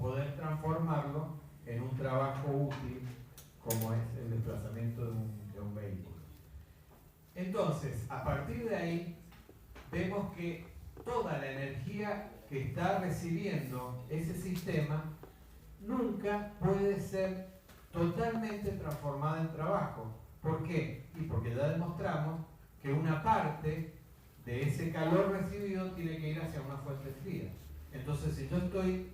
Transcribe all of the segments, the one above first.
poder transformarlo en un trabajo útil como es el desplazamiento de un vehículo. Entonces, a partir de ahí, vemos que toda la energía que está recibiendo ese sistema nunca puede ser totalmente transformada en trabajo. ¿Por qué? Y porque ya demostramos que una parte de ese calor recibido tiene que ir hacia una fuente fría. Entonces, si yo estoy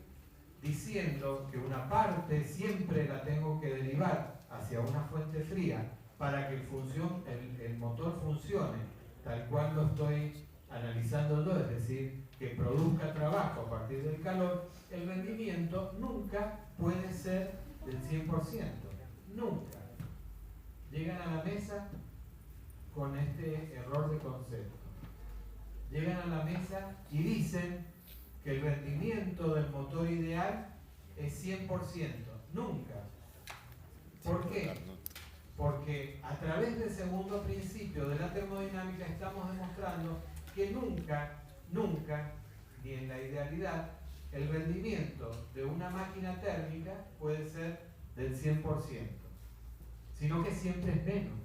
diciendo que una parte siempre la tengo que derivar hacia una fuente fría para que el motor funcione tal cual lo estoy analizando yo, es decir, que produzca trabajo a partir del calor, el rendimiento nunca puede ser del 100%, nunca. Llegan a la mesa con este error de concepto. Llegan a la mesa y dicen que el rendimiento del motor ideal es 100%, nunca. ¿Por qué? Porque a través del segundo principio de la termodinámica estamos demostrando que nunca, ni en la idealidad, el rendimiento de una máquina térmica puede ser del 100%, sino que siempre es menos,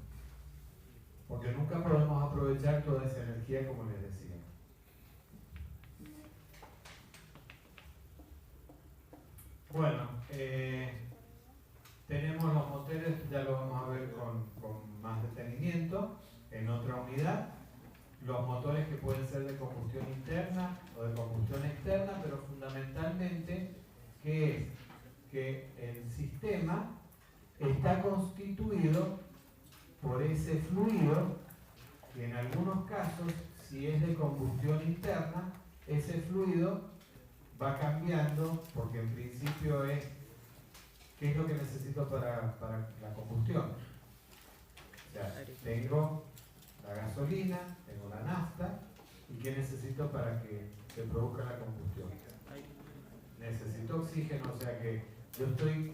porque nunca podemos aprovechar toda esa energía, como les decía. Bueno, tenemos los motores, ya lo vamos a ver con más detenimiento en otra unidad. Los motores que pueden ser de combustión interna o de combustión externa, pero fundamentalmente, ¿qué es? Que el sistema está constituido por ese fluido que en algunos casos, si es de combustión interna, ese fluido va cambiando, porque en principio es ¿qué es lo que necesito para la combustión? O sea, tengo la gasolina, tengo la nafta, ¿y qué necesito para que se produzca la combustión? Necesito oxígeno, o sea que yo estoy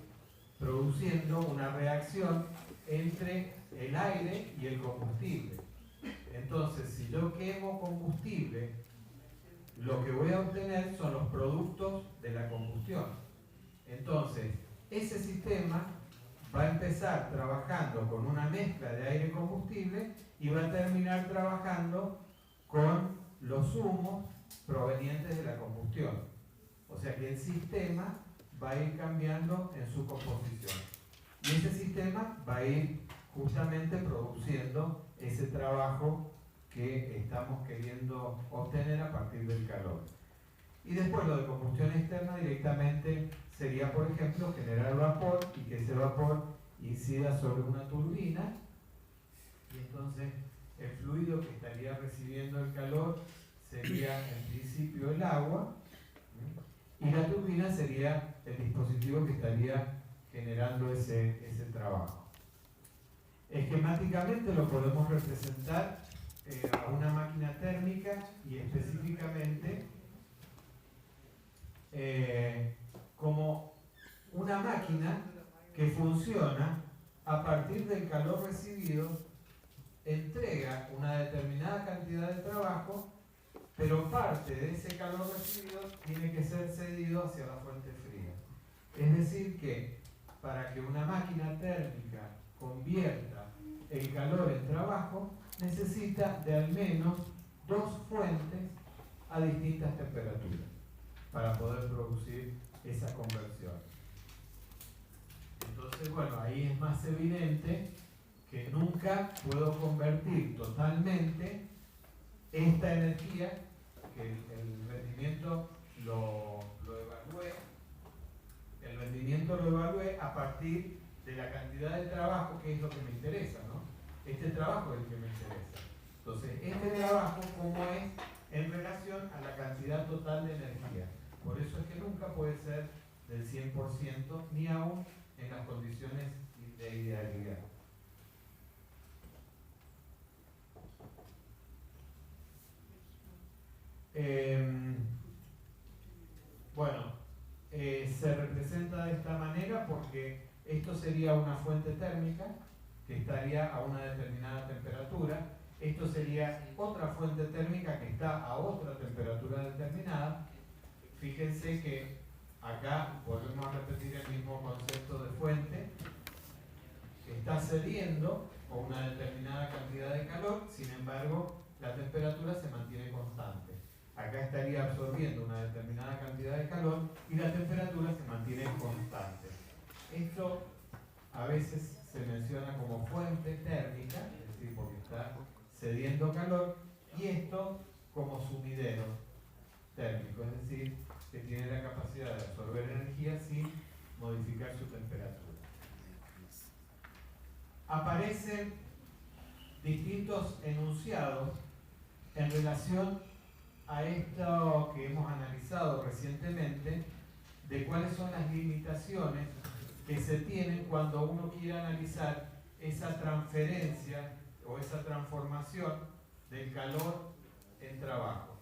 produciendo una reacción entre el aire y el combustible. Entonces, si yo quemo combustible, lo que voy a obtener son los productos de la combustión. Entonces, ese sistema va a empezar trabajando con una mezcla de aire y combustible y va a terminar trabajando con los humos provenientes de la combustión. O sea que el sistema va a ir cambiando en su composición. Y ese sistema va a ir justamente produciendo ese trabajo que estamos queriendo obtener a partir del calor. Y después lo de combustión externa directamente sería, por ejemplo, generar vapor y que ese vapor incida sobre una turbina y entonces el fluido que estaría recibiendo el calor sería en principio el agua y la turbina sería el dispositivo que estaría generando ese trabajo. Esquemáticamente lo podemos representar a una máquina térmica y específicamente como una máquina que funciona a partir del calor recibido, entrega una determinada cantidad de trabajo, pero parte de ese calor recibido tiene que ser cedido hacia la fuente fría. Es decir que para que una máquina térmica convierta el calor en trabajo, necesita de al menos dos fuentes a distintas temperaturas para poder producir esa conversión. Entonces, bueno, ahí es más evidente que nunca puedo convertir totalmente esta energía, que el rendimiento lo evalué a partir de la cantidad de trabajo, que es lo que me interesa, ¿no? Este trabajo es el que me interesa. Entonces, este trabajo, ¿cómo es en relación a la cantidad total de energía? Por eso es que nunca puede ser del 100%, ni aún en las condiciones de idealidad. Se representa de esta manera porque esto sería una fuente térmica que estaría a una determinada temperatura. Esto sería otra fuente térmica que está a otra temperatura determinada. Fíjense que acá volvemos a repetir el mismo concepto de fuente, que está cediendo con una determinada cantidad de calor, sin embargo, la temperatura se mantiene constante. Acá estaría absorbiendo una determinada cantidad de calor y la temperatura se mantiene constante. Esto a veces se menciona como fuente térmica, es decir, porque está cediendo calor, y esto como sumidero térmico, es decir, que tiene la capacidad de absorber energía sin modificar su temperatura. Aparecen distintos enunciados en relación a esto que hemos analizado recientemente, de cuáles son las limitaciones que se tienen cuando uno quiere analizar esa transferencia o esa transformación del calor en trabajo.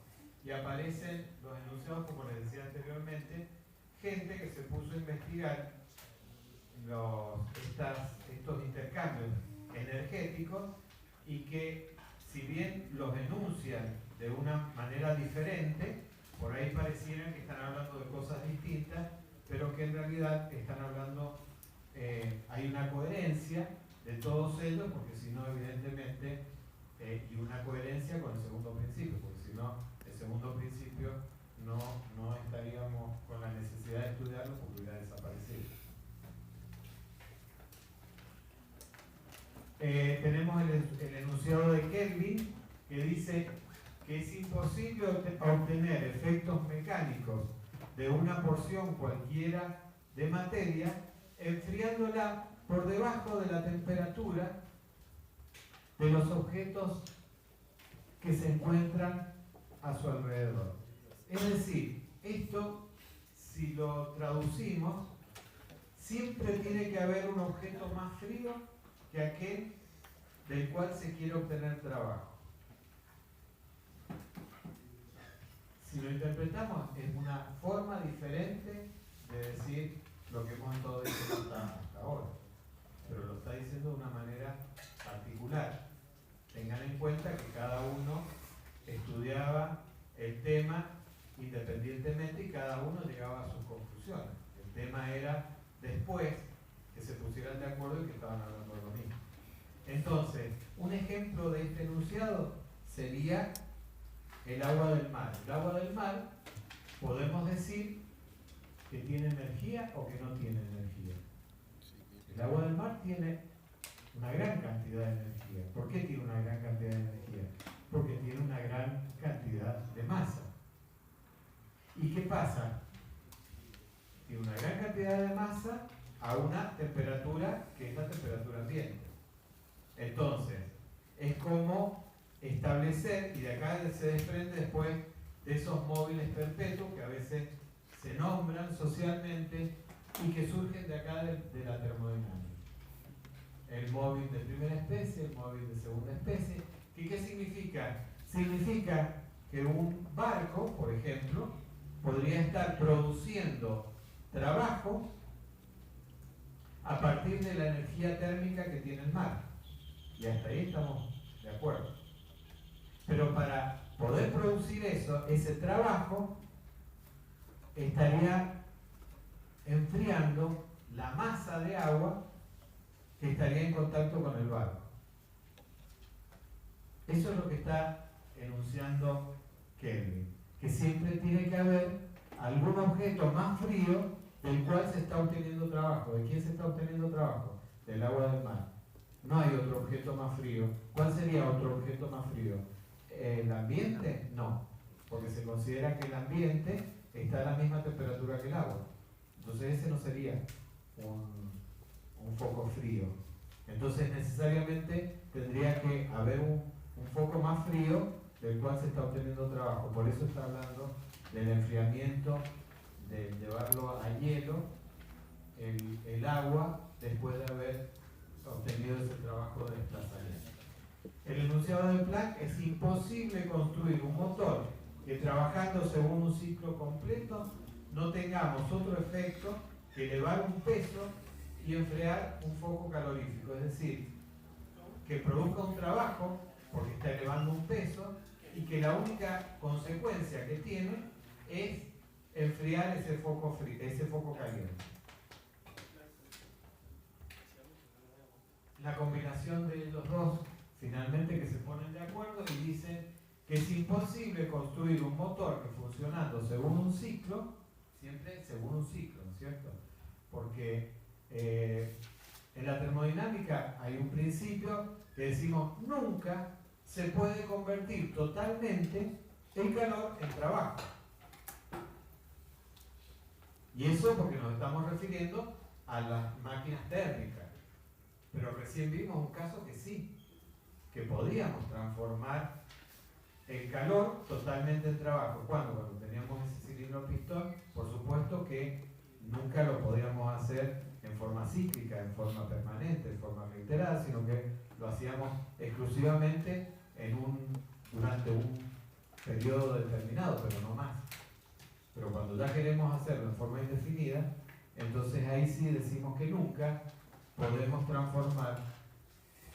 Y aparecen los enunciados, como les decía anteriormente, gente que se puso a investigar estos intercambios energéticos y que, si bien los enuncian de una manera diferente, por ahí parecieran que están hablando de cosas distintas, pero que en realidad están hablando, hay una coherencia de todos ellos, porque si no, evidentemente, y una coherencia con el segundo principio, porque si no, el segundo principio no estaríamos con la necesidad de estudiarlo porque hubiera desaparecido. Tenemos el enunciado de Kelvin, que dice que es imposible obtener efectos mecánicos de una porción cualquiera de materia enfriándola por debajo de la temperatura de los objetos que se encuentran a su alrededor. Es decir, esto, si lo traducimos, siempre tiene que haber un objeto más frío que aquel del cual se quiere obtener trabajo. Si lo interpretamos, es una forma diferente de decir lo que hemos estado diciendo hasta ahora, pero lo está diciendo de una manera particular. Tengan en cuenta que cada uno estudiaba el tema independientemente y cada uno llegaba a sus conclusiones. El tema era después que se pusieran de acuerdo y que estaban hablando de lo mismo. Entonces, un ejemplo de este enunciado sería el agua del mar. El agua del mar podemos decir que tiene energía o que no tiene energía. El agua del mar tiene una gran cantidad de energía. ¿Por qué tiene una gran cantidad de energía? Porque tiene una gran cantidad de masa. ¿Y qué pasa? Tiene una gran cantidad de masa a una temperatura que es la temperatura ambiente. Entonces, es como establecer, y de acá se desprende después de esos móviles perpetuos que a veces se nombran socialmente y que surgen de acá de la termodinámica. El móvil de primera especie, el móvil de segunda especie. ¿Y qué significa? Significa que un barco, por ejemplo, podría estar produciendo trabajo a partir de la energía térmica que tiene el mar. Y hasta ahí estamos de acuerdo. Pero para poder producir eso, ese trabajo estaría enfriando la masa de agua que estaría en contacto con el barco. Eso es lo que está enunciando Kelvin, que siempre tiene que haber algún objeto más frío del cual se está obteniendo trabajo. ¿De quién se está obteniendo trabajo? Del agua del mar. No hay otro objeto más frío. ¿Cuál sería otro objeto más frío? ¿El ambiente? No, porque se considera que el ambiente está a la misma temperatura que el agua. Entonces ese no sería un foco frío. Entonces necesariamente tendría que haber un foco más frío del cual se está obteniendo trabajo. Por eso está hablando del enfriamiento, de llevarlo a hielo, el agua, después de haber obtenido ese trabajo de desplazamiento. El enunciado de Planck: es imposible construir un motor que, trabajando según un ciclo completo, no tengamos otro efecto que elevar un peso y enfriar un foco calorífico. Es decir, que produzca un trabajo porque está elevando un peso y que la única consecuencia que tiene es enfriar ese foco caliente. La combinación de ellos dos, finalmente, que se ponen de acuerdo y dicen que es imposible construir un motor que funcionando según un ciclo, siempre según un ciclo, ¿no es cierto? Porque en la termodinámica hay un principio que decimos nunca se puede convertir totalmente el calor en trabajo. Y eso porque nos estamos refiriendo a las máquinas térmicas. Pero recién vimos un caso que sí, que podíamos transformar el calor totalmente en trabajo. Cuando teníamos ese cilindro pistón, por supuesto que nunca lo podíamos hacer en forma cíclica, en forma permanente, en forma reiterada, sino que lo hacíamos exclusivamente durante un periodo determinado, pero no más. Pero cuando ya queremos hacerlo en forma indefinida, entonces ahí sí decimos que nunca podemos transformar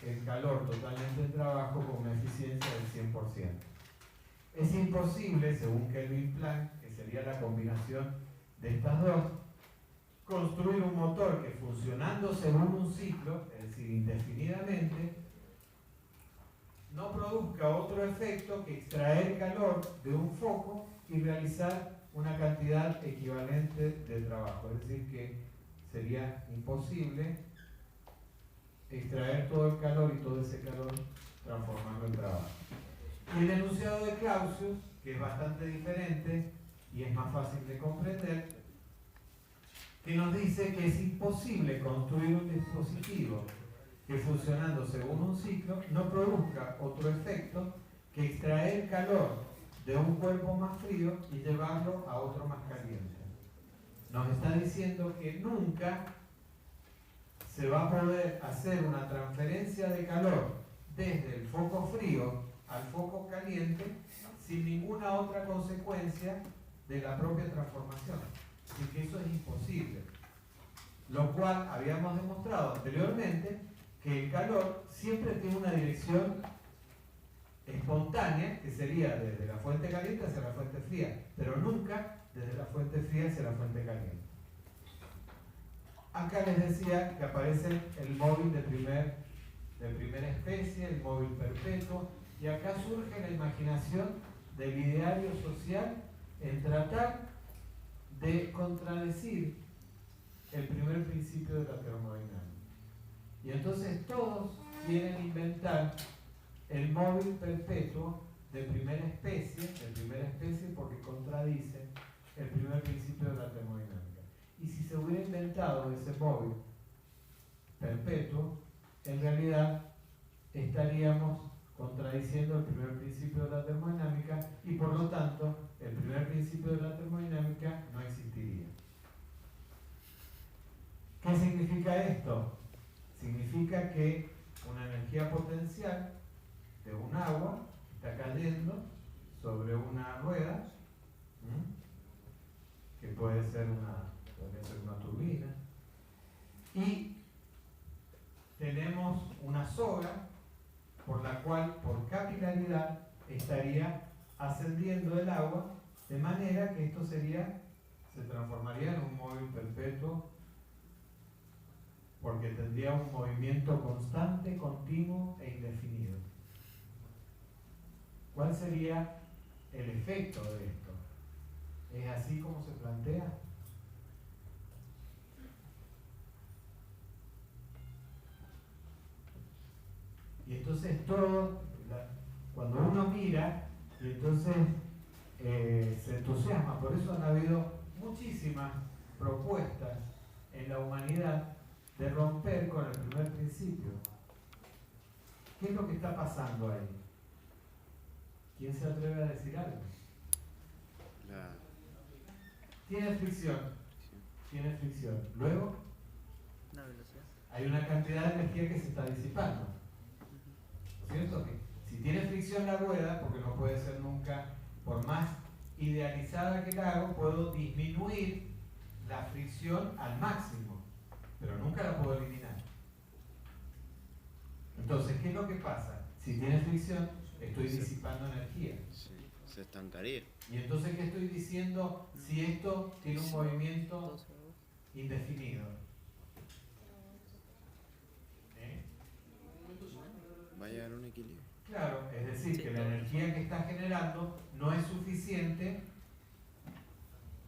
el calor totalmente en trabajo con una eficiencia del 100%. Es imposible, según Kelvin Planck, que sería la combinación de estas dos, construir un motor que funcionando según un ciclo, es decir, indefinidamente, no produzca otro efecto que extraer calor de un foco y realizar una cantidad equivalente de trabajo. Es decir, que sería imposible extraer todo el calor y todo ese calor transformarlo en trabajo. Y el enunciado de Clausius, que es bastante diferente y es más fácil de comprender, que nos dice que es imposible construir un dispositivo que funcionando según un ciclo no produzca otro efecto que extraer calor de un cuerpo más frío y llevarlo a otro más caliente. Nos está diciendo que nunca se va a poder hacer una transferencia de calor desde el foco frío al foco caliente sin ninguna otra consecuencia de la propia transformación. Así que eso es imposible. Lo cual habíamos demostrado anteriormente que el calor siempre tiene una dirección espontánea, que sería desde la fuente caliente hacia la fuente fría, pero nunca desde la fuente fría hacia la fuente caliente. Acá les decía que aparece el móvil de primera especie, el móvil perpetuo, y acá surge la imaginación del ideario social en tratar de contradecir el primer principio de la termodinámica. Y entonces todos quieren inventar el móvil perpetuo de primera especie porque contradice el primer principio de la termodinámica. Y si se hubiera inventado ese móvil perpetuo, en realidad estaríamos contradiciendo el primer principio de la termodinámica y por lo tanto el primer principio de la termodinámica no existiría. ¿Qué significa esto? Significa que una energía potencial de un agua está cayendo sobre una rueda, que puede ser una turbina, y tenemos una soga por la cual por capilaridad estaría ascendiendo el agua, de manera que esto se transformaría en un móvil perpetuo porque tendría un movimiento constante, continuo e indefinido. ¿Cuál sería el efecto de esto? ¿Es así como se plantea? Y entonces cuando uno mira, y entonces se entusiasma. Por eso han habido muchísimas propuestas en la humanidad de romper con el primer principio. ¿Qué es lo que está pasando ahí? ¿Quién se atreve a decir algo? Tiene fricción. Tiene fricción. Luego, la velocidad. hay una cantidad de energía que se está disipando. ¿No es cierto? Que si tiene fricción la rueda, porque no puede ser nunca, por más idealizada que la hago, puedo disminuir la fricción al máximo, pero nunca la puedo eliminar. Entonces, ¿qué es lo que pasa? Si tiene fricción, estoy disipando energía. Se estancaría. Y entonces, ¿qué estoy diciendo si esto tiene un movimiento indefinido? Va a llegar a un equilibrio. Claro, es decir, que la energía que está generando no es suficiente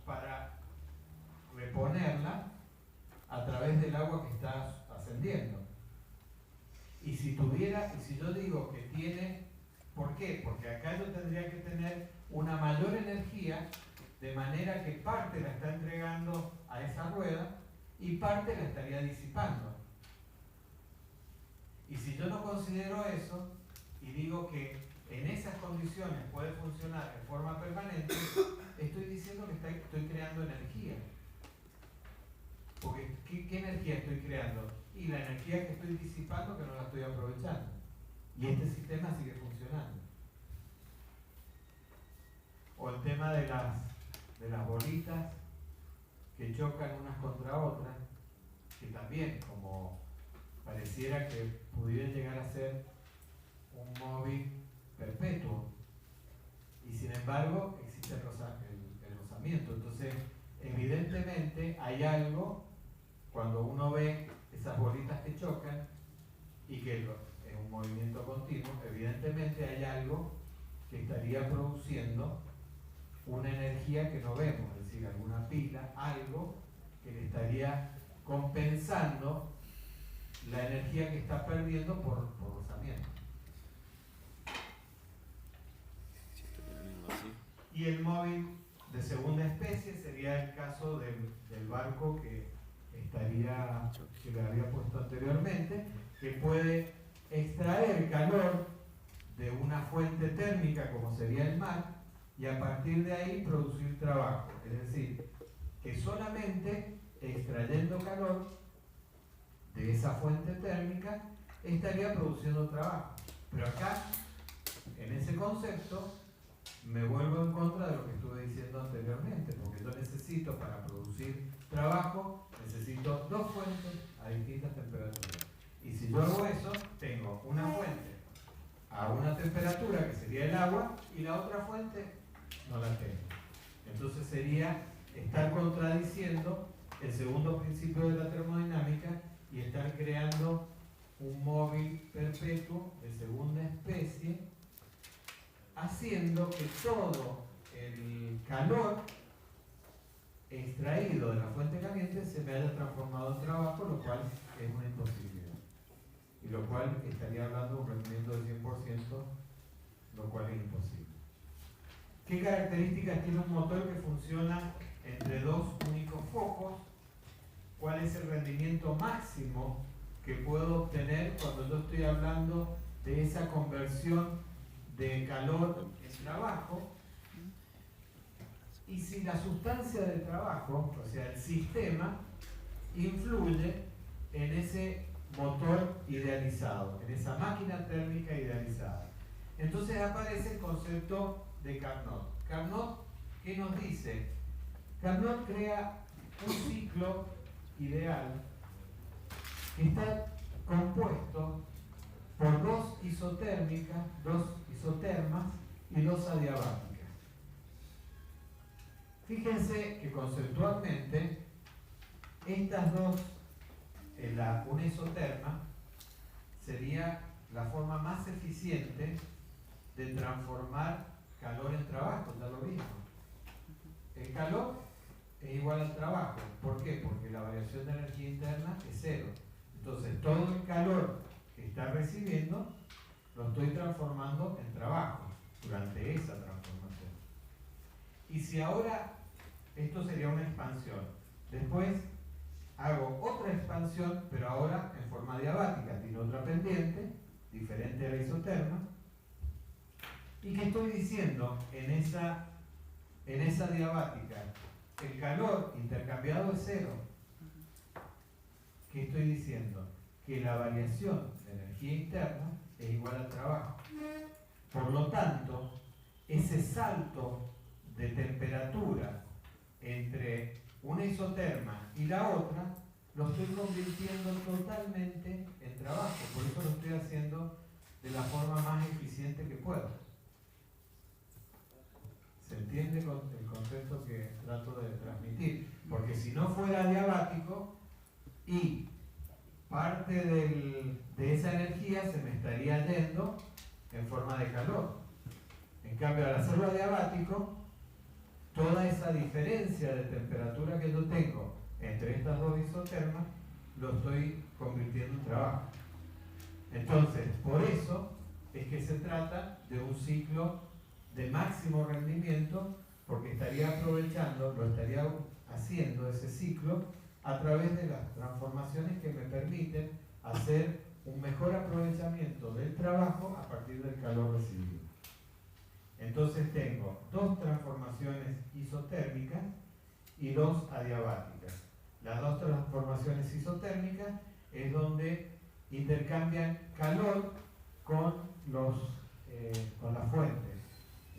para reponerla a través del agua que está ascendiendo. Y si yo digo que tiene, ¿por qué? Porque acá yo tendría que tener una mayor energía, de manera que parte la está entregando a esa rueda y parte la estaría disipando. Y si yo no considero eso y digo que en esas condiciones puede funcionar en forma permanente, estoy diciendo que estoy creando energía. Porque ¿qué energía estoy creando? Y la energía que estoy disipando que no la estoy aprovechando. Y este sistema sigue funcionando. O el tema de las bolitas que chocan unas contra otras, que también como pareciera que pudiera llegar a ser un móvil perpetuo. Y sin embargo existe el rozamiento. Entonces, evidentemente hay algo, cuando uno ve esas bolitas que chocan y que es un movimiento continuo, evidentemente hay algo que estaría produciendo una energía que no vemos, es decir, alguna pila, algo que le estaría compensando la energía que está perdiendo por rozamiento. Y el móvil de segunda especie sería el caso del barco que le había puesto anteriormente, que puede extraer calor de una fuente térmica como sería el mar y a partir de ahí producir trabajo. Es decir, que solamente extrayendo calor de esa fuente térmica estaría produciendo trabajo. Pero acá, en ese concepto, me vuelvo en contra de lo que estuve diciendo anteriormente, porque yo necesito, para producir trabajo, necesito dos fuentes a distintas temperaturas. Y si yo hago eso, tengo una fuente a una temperatura, que sería el agua, y la otra fuente no la tengo. Entonces sería estar contradiciendo el segundo principio de la termodinámica y estar creando un móvil perpetuo de segunda especie, haciendo que todo el calor extraído de la fuente caliente se me haya transformado en trabajo, lo cual es una imposibilidad. Y lo cual estaría hablando de un rendimiento del 100%, lo cual es imposible. ¿Qué características tiene un motor que funciona entre dos únicos focos? ¿Cuál es el rendimiento máximo que puedo obtener cuando yo estoy hablando de esa conversión de calor en trabajo? Y si la sustancia del trabajo, o sea, el sistema, influye en ese motor idealizado, en esa máquina térmica idealizada. Entonces aparece el concepto de Carnot. Carnot, ¿qué nos dice? Carnot crea un ciclo ideal que está compuesto por dos isotérmicas, dos isotermas y dos adiabáticas. Fíjense que conceptualmente estas dos, una isoterma sería la forma más eficiente de transformar calor en trabajo, ya lo vimos. El calor es igual al trabajo. ¿Por qué? Porque la variación de energía interna es cero. Entonces todo el calor que está recibiendo lo estoy transformando en trabajo durante esa transformación. Y si ahora, esto sería una expansión, después hago otra expansión, pero ahora en forma diabática, tiene otra pendiente, diferente a la isoterma, y que estoy diciendo en esa diabática, el calor intercambiado es cero. ¿Qué estoy diciendo? Que la variación de energía interna es igual al trabajo. Por lo tanto, ese salto de temperatura entre una isoterma y la otra lo estoy convirtiendo totalmente en trabajo. Por eso lo estoy haciendo de la forma más eficiente que puedo. entiende el concepto que trato de transmitir? Porque si no fuera adiabático y parte de esa energía se me estaría yendo en forma de calor. En cambio, al hacerlo adiabático, toda esa diferencia de temperatura que yo tengo entre estas dos isotermas, lo estoy convirtiendo en trabajo. Entonces, por eso es que se trata de un ciclo de máximo rendimiento, porque estaría aprovechando, lo estaría haciendo ese ciclo a través de las transformaciones que me permiten hacer un mejor aprovechamiento del trabajo a partir del calor recibido. Entonces tengo dos transformaciones isotérmicas y dos adiabáticas. Las dos transformaciones isotérmicas es donde intercambian calor con las fuentes.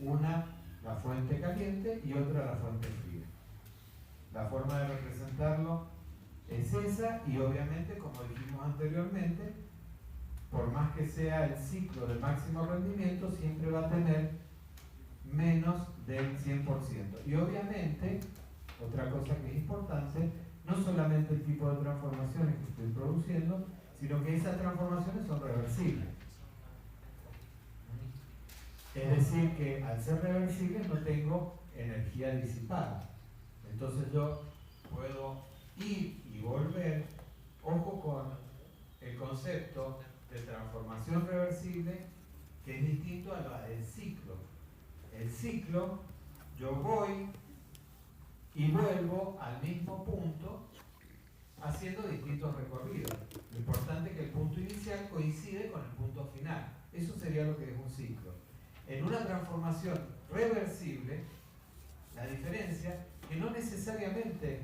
Una, la fuente caliente, y otra, la fuente fría. La forma de representarlo es esa, y obviamente, como dijimos anteriormente, por más que sea el ciclo de máximo rendimiento, siempre va a tener menos del 100%. Y obviamente, otra cosa que es importante, no solamente el tipo de transformaciones que estoy produciendo, sino que esas transformaciones son reversibles. Es decir, que al ser reversibles no tengo energía disipada. Entonces yo puedo ir y volver. Ojo con el concepto de transformación reversible, que es distinto a la del ciclo. El ciclo, yo voy y vuelvo al mismo punto haciendo distintos recorridos. Lo importante es que el punto inicial coincide con el punto final. Eso sería lo que es un ciclo. En una transformación reversible, la diferencia es que no necesariamente